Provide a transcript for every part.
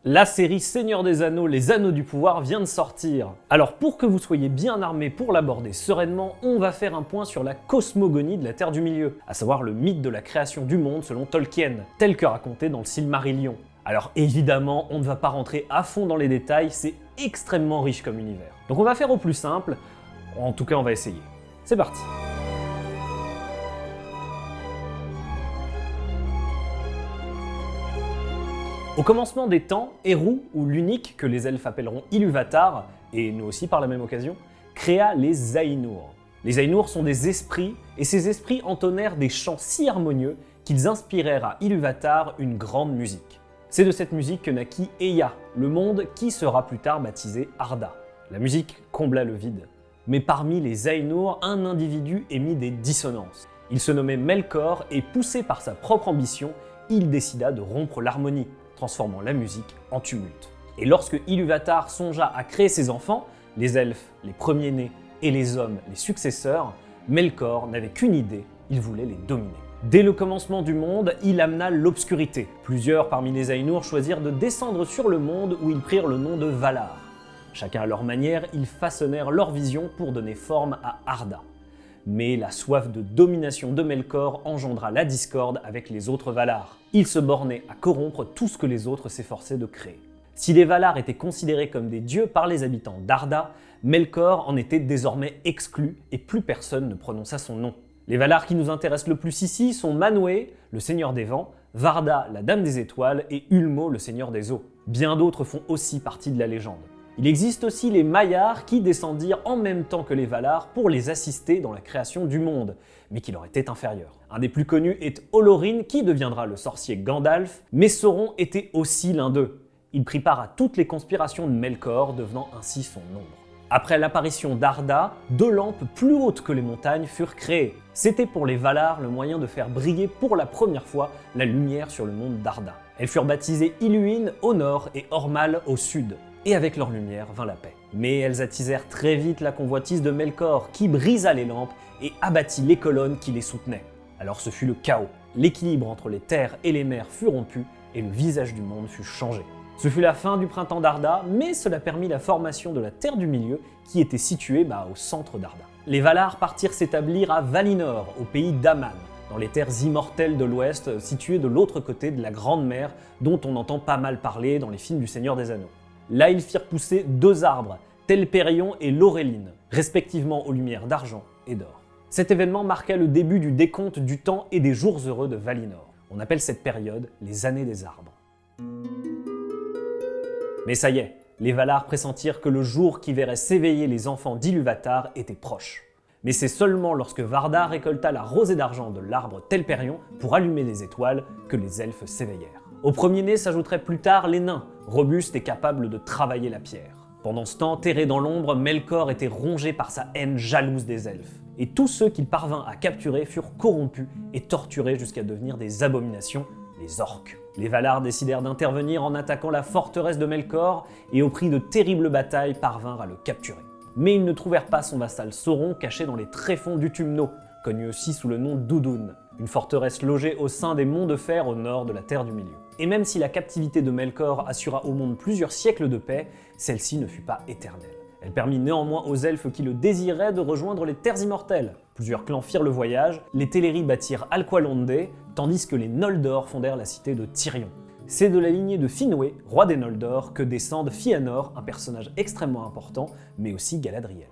La série Seigneur des Anneaux, les Anneaux du Pouvoir vient de sortir. Alors pour que vous soyez bien armés pour l'aborder sereinement, on va faire un point sur la cosmogonie de la Terre du Milieu, à savoir le mythe de la création du monde selon Tolkien, tel que raconté dans le Silmarillion. Alors évidemment, on ne va pas rentrer à fond dans les détails, c'est extrêmement riche comme univers. Donc on va faire au plus simple, en tout cas on va essayer. C'est parti. Au commencement des temps, Eru, ou l'unique que les elfes appelleront Ilúvatar, et nous aussi par la même occasion, créa les Ainur. Les Ainur sont des esprits, et ces esprits entonnèrent des chants si harmonieux qu'ils inspirèrent à Ilúvatar une grande musique. C'est de cette musique que naquit Eia, le monde qui sera plus tard baptisé Arda. La musique combla le vide. Mais parmi les Ainur, un individu émit des dissonances. Il se nommait Melkor et poussé par sa propre ambition, il décida de rompre l'harmonie, transformant la musique en tumulte. Et lorsque Ilúvatar songea à créer ses enfants, les elfes, les premiers-nés, et les hommes, les successeurs, Melkor n'avait qu'une idée, il voulait les dominer. Dès le commencement du monde, il amena l'obscurité. Plusieurs parmi les Ainur choisirent de descendre sur le monde où ils prirent le nom de Valar. Chacun à leur manière, ils façonnèrent leur vision pour donner forme à Arda. Mais la soif de domination de Melkor engendra la discorde avec les autres Valar. Il se bornait à corrompre tout ce que les autres s'efforçaient de créer. Si les Valar étaient considérés comme des dieux par les habitants d'Arda, Melkor en était désormais exclu et plus personne ne prononça son nom. Les Valar qui nous intéressent le plus ici sont Manwë, le seigneur des vents, Varda, la dame des étoiles, et Ulmo, le seigneur des eaux. Bien d'autres font aussi partie de la légende. Il existe aussi les Maiar qui descendirent en même temps que les Valar pour les assister dans la création du monde, mais qui leur étaient inférieurs. Un des plus connus est Olorin qui deviendra le sorcier Gandalf, mais Sauron était aussi l'un d'eux. Il prit part à toutes les conspirations de Melkor, devenant ainsi son ombre. Après l'apparition d'Arda, 2 lampes plus hautes que les montagnes furent créées. C'était pour les Valar le moyen de faire briller pour la première fois la lumière sur le monde d'Arda. Elles furent baptisées Illuin au nord et Ormal au sud. Et avec leur lumière vint la paix. Mais elles attisèrent très vite la convoitise de Melkor, qui brisa les lampes et abattit les colonnes qui les soutenaient. Alors ce fut le chaos. L'équilibre entre les terres et les mers fut rompu, et le visage du monde fut changé. Ce fut la fin du printemps d'Arda, mais cela permit la formation de la Terre du Milieu, qui était située au centre d'Arda. Les Valar partirent s'établir à Valinor, au pays d'Aman, dans les terres immortelles de l'Ouest, situées de l'autre côté de la Grande Mer, dont on entend pas mal parler dans les films du Seigneur des Anneaux. Là, ils firent pousser 2 arbres, Telperion et Laureline, respectivement aux lumières d'argent et d'or. Cet événement marqua le début du décompte du temps et des jours heureux de Valinor. On appelle cette période les années des arbres. Mais ça y est, les Valar pressentirent que le jour qui verrait s'éveiller les enfants d'Ilúvatar était proche. Mais c'est seulement lorsque Varda récolta la rosée d'argent de l'arbre Telperion pour allumer les étoiles que les elfes s'éveillèrent. Au premier-né s'ajouteraient plus tard les nains, robustes et capables de travailler la pierre. Pendant ce temps, terré dans l'ombre, Melkor était rongé par sa haine jalouse des elfes. Et tous ceux qu'il parvint à capturer furent corrompus et torturés jusqu'à devenir des abominations, les orques. Les Valar décidèrent d'intervenir en attaquant la forteresse de Melkor et au prix de terribles batailles parvinrent à le capturer. Mais ils ne trouvèrent pas son vassal Sauron caché dans les tréfonds d'Utumno, connu aussi sous le nom d'Udun, une forteresse logée au sein des monts de fer au nord de la Terre du Milieu. Et même si la captivité de Melkor assura au monde plusieurs siècles de paix, celle-ci ne fut pas éternelle. Elle permit néanmoins aux elfes qui le désiraient de rejoindre les terres immortelles. Plusieurs clans firent le voyage, les Teleri bâtirent Alqualondë, tandis que les Noldor fondèrent la cité de Tirion. C'est de la lignée de Finwë, roi des Noldor, que descendent Fëanor, un personnage extrêmement important, mais aussi Galadriel.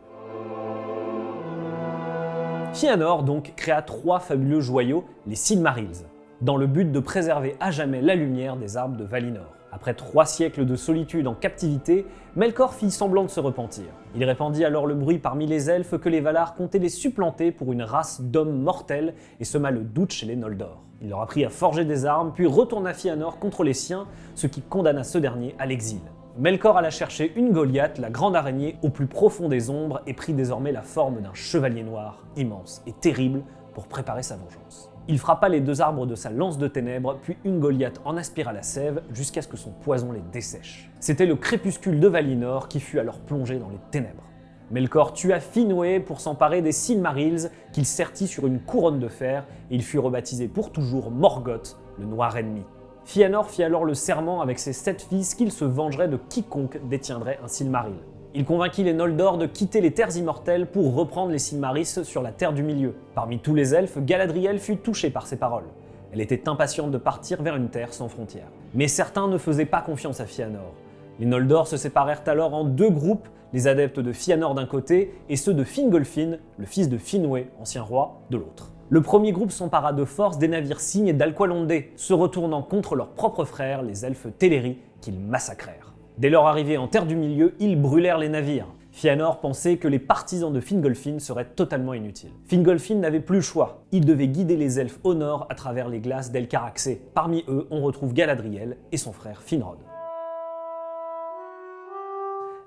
Fëanor donc créa 3 fabuleux joyaux, les Silmarils, dans le but de préserver à jamais la lumière des arbres de Valinor. Après 3 siècles de solitude en captivité, Melkor fit semblant de se repentir. Il répandit alors le bruit parmi les elfes que les Valar comptaient les supplanter pour une race d'hommes mortels et sema le doute chez les Noldor. Il leur apprit à forger des armes, puis retourna Fëanor contre les siens, ce qui condamna ce dernier à l'exil. Melkor alla chercher une Goliath, la grande araignée au plus profond des ombres, et prit désormais la forme d'un chevalier noir, immense et terrible, pour préparer sa vengeance. Il frappa les 2 arbres de sa lance de ténèbres, puis une Goliath en aspira la sève jusqu'à ce que son poison les dessèche. C'était le crépuscule de Valinor qui fut alors plongé dans les ténèbres. Melkor tua Finwë pour s'emparer des Silmarils qu'il sertit sur une couronne de fer et il fut rebaptisé pour toujours Morgoth, le noir ennemi. Fëanor fit alors le serment avec ses 7 fils qu'il se vengerait de quiconque détiendrait un Silmaril. Il convainquit les Noldor de quitter les terres immortelles pour reprendre les Silmarils sur la Terre du Milieu. Parmi tous les elfes, Galadriel fut touchée par ces paroles. Elle était impatiente de partir vers une terre sans frontières. Mais certains ne faisaient pas confiance à Fëanor. Les Noldor se séparèrent alors en 2 groupes, les adeptes de Fëanor d'un côté et ceux de Fingolfin, le fils de Finwë, ancien roi, de l'autre. Le premier groupe s'empara de force des navires cygnes d'Alqualondë, se retournant contre leurs propres frères, les elfes Teleri, qu'ils massacrèrent. Dès leur arrivée en Terre du Milieu, ils brûlèrent les navires. Fëanor pensait que les partisans de Fingolfin seraient totalement inutiles. Fingolfin n'avait plus le choix. Il devait guider les elfes au nord à travers les glaces d'Elcaraxë. Parmi eux, on retrouve Galadriel et son frère Finrod.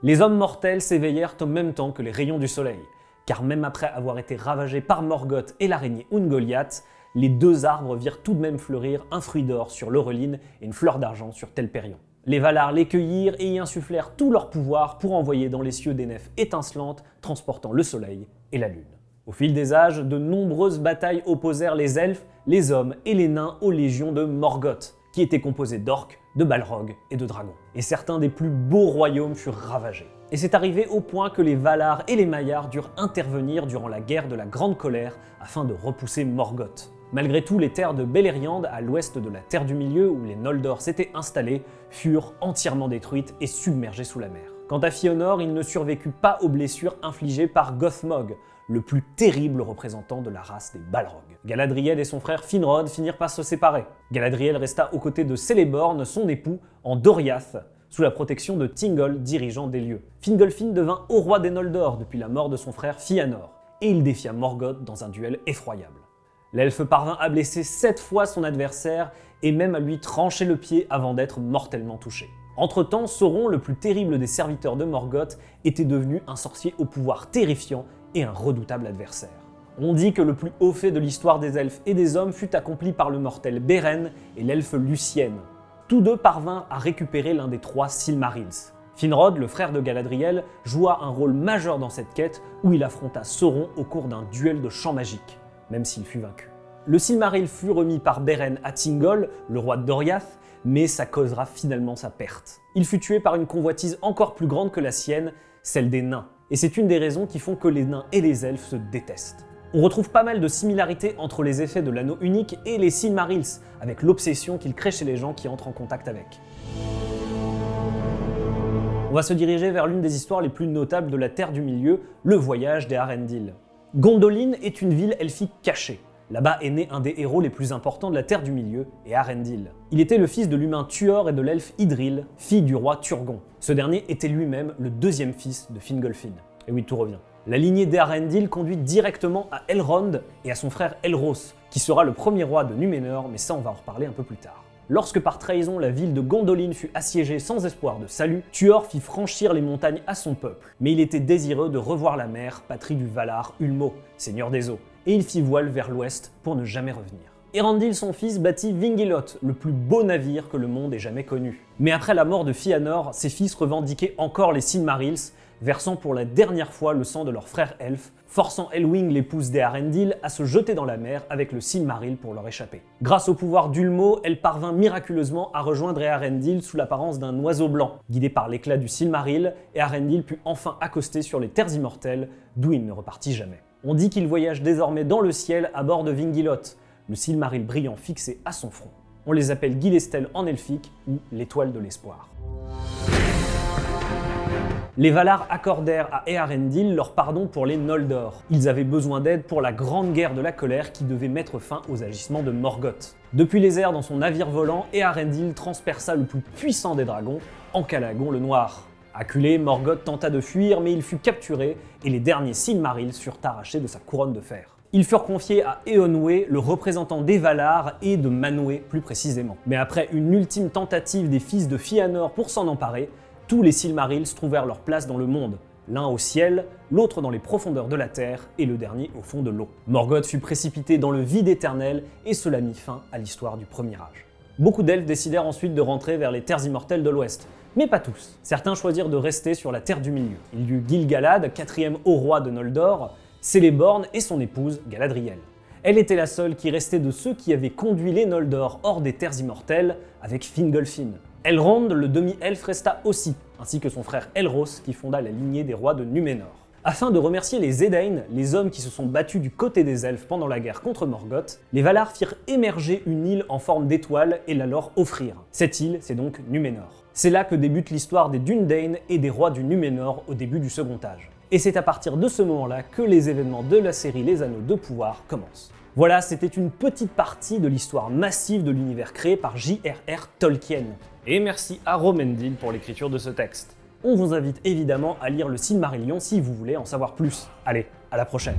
Les hommes mortels s'éveillèrent au même temps que les rayons du soleil, car même après avoir été ravagés par Morgoth et l'araignée Ungoliath, les 2 arbres virent tout de même fleurir un fruit d'or sur Laureline et une fleur d'argent sur Telperion. Les Valar les cueillirent et y insufflèrent tout leur pouvoir pour envoyer dans les cieux des nefs étincelantes transportant le soleil et la lune. Au fil des âges, de nombreuses batailles opposèrent les elfes, les hommes et les nains aux légions de Morgoth, qui étaient composées d'orques, de balrogs et de dragons. Et certains des plus beaux royaumes furent ravagés. Et c'est arrivé au point que les Valar et les Maillards durent intervenir durant la guerre de la Grande Colère afin de repousser Morgoth. Malgré tout, les terres de Beleriand, à l'ouest de la Terre du Milieu où les Noldor s'étaient installés, furent entièrement détruites et submergées sous la mer. Quant à Fëanor, il ne survécut pas aux blessures infligées par Gothmog, le plus terrible représentant de la race des Balrogs. Galadriel et son frère Finrod finirent par se séparer. Galadriel resta aux côtés de Celeborn, son époux, en Doriath, sous la protection de Thingol, dirigeant des lieux. Fingolfin devint haut roi des Noldor depuis la mort de son frère Fëanor, et il défia Morgoth dans un duel effroyable. L'elfe parvint à blesser 7 fois son adversaire et même à lui trancher le pied avant d'être mortellement touché. Entre-temps, Sauron, le plus terrible des serviteurs de Morgoth, était devenu un sorcier au pouvoir terrifiant et un redoutable adversaire. On dit que le plus haut fait de l'histoire des elfes et des hommes fut accompli par le mortel Beren et l'elfe Lucienne. Tous 2 parvinrent à récupérer l'un des 3 Silmarils. Finrod, le frère de Galadriel, joua un rôle majeur dans cette quête où il affronta Sauron au cours d'un duel de champ magique, même s'il fut vaincu. Le Silmaril fut remis par Beren à Thingol, le roi de Doriath, mais ça causera finalement sa perte. Il fut tué par une convoitise encore plus grande que la sienne, celle des nains. Et c'est une des raisons qui font que les nains et les elfes se détestent. On retrouve pas mal de similarités entre les effets de l'anneau unique et les Silmarils, avec l'obsession qu'ils créent chez les gens qui entrent en contact avec. On va se diriger vers l'une des histoires les plus notables de la Terre du Milieu, le voyage des Arendil. Gondolin est une ville elfique cachée. Là-bas est né un des héros les plus importants de la Terre du Milieu, et Arendil. Il était le fils de l'humain Tuor et de l'elfe Idril, fille du roi Turgon. Ce dernier était lui-même le 2e fils de Fingolfin. Et oui, tout revient. La lignée d'Arendil conduit directement à Elrond et à son frère Elros, qui sera le premier roi de Númenor, mais ça on va en reparler un peu plus tard. Lorsque par trahison la ville de Gondolin fut assiégée sans espoir de salut, Tuor fit franchir les montagnes à son peuple, mais il était désireux de revoir la mer, patrie du Valar Ulmo, seigneur des eaux, et il fit voile vers l'ouest pour ne jamais revenir. Erendil, son fils, bâtit Vingilot, le plus beau navire que le monde ait jamais connu. Mais après la mort de Fëanor, ses fils revendiquaient encore les Silmarils, versant pour la dernière fois le sang de leur frère elfe, forçant Elwing, l'épouse d'Eärendil, à se jeter dans la mer avec le Silmaril pour leur échapper. Grâce au pouvoir d'Ulmo, elle parvint miraculeusement à rejoindre Eärendil sous l'apparence d'un oiseau blanc. Guidé par l'éclat du Silmaril, Eärendil put enfin accoster sur les terres immortelles, d'où il ne repartit jamais. On dit qu'il voyage désormais dans le ciel à bord de Vingilot, le Silmaril brillant fixé à son front. On les appelle Gilestel en elfique ou l'étoile de l'espoir. Les Valar accordèrent à Eärendil leur pardon pour les Noldor. Ils avaient besoin d'aide pour la grande guerre de la colère qui devait mettre fin aux agissements de Morgoth. Depuis les airs dans son navire volant, Eärendil transperça le plus puissant des dragons, Encalagon le Noir. Acculé, Morgoth tenta de fuir, mais il fut capturé et les derniers Silmarils furent arrachés de sa couronne de fer. Ils furent confiés à Eonwë, le représentant des Valar, et de Manwë plus précisément. Mais après une ultime tentative des fils de Fëanor pour s'en emparer, tous les Silmarils trouvèrent leur place dans le monde, l'un au ciel, l'autre dans les profondeurs de la terre et le dernier au fond de l'eau. Morgoth fut précipité dans le vide éternel et cela mit fin à l'histoire du Premier Âge. Beaucoup d'elfes décidèrent ensuite de rentrer vers les terres immortelles de l'Ouest, mais pas tous. Certains choisirent de rester sur la Terre du Milieu. Il y eut Gil-galad, 4e haut roi de Noldor, Celeborn et son épouse Galadriel. Elle était la seule qui restait de ceux qui avaient conduit les Noldor hors des terres immortelles avec Fingolfin. Elrond, le demi-elfe, resta aussi, ainsi que son frère Elros qui fonda la lignée des rois de Númenor. Afin de remercier les Edain, les hommes qui se sont battus du côté des elfes pendant la guerre contre Morgoth, les Valar firent émerger une île en forme d'étoile et la leur offrirent. Cette île, c'est donc Númenor. C'est là que débute l'histoire des Dúnedain et des rois du Númenor au début du Second Âge. Et c'est à partir de ce moment-là que les événements de la série Les Anneaux de Pouvoir commencent. Voilà, c'était une petite partie de l'histoire massive de l'univers créé par J.R.R. Tolkien. Et merci à Romendil pour l'écriture de ce texte. On vous invite évidemment à lire le Silmarillion si vous voulez en savoir plus. Allez, à la prochaine.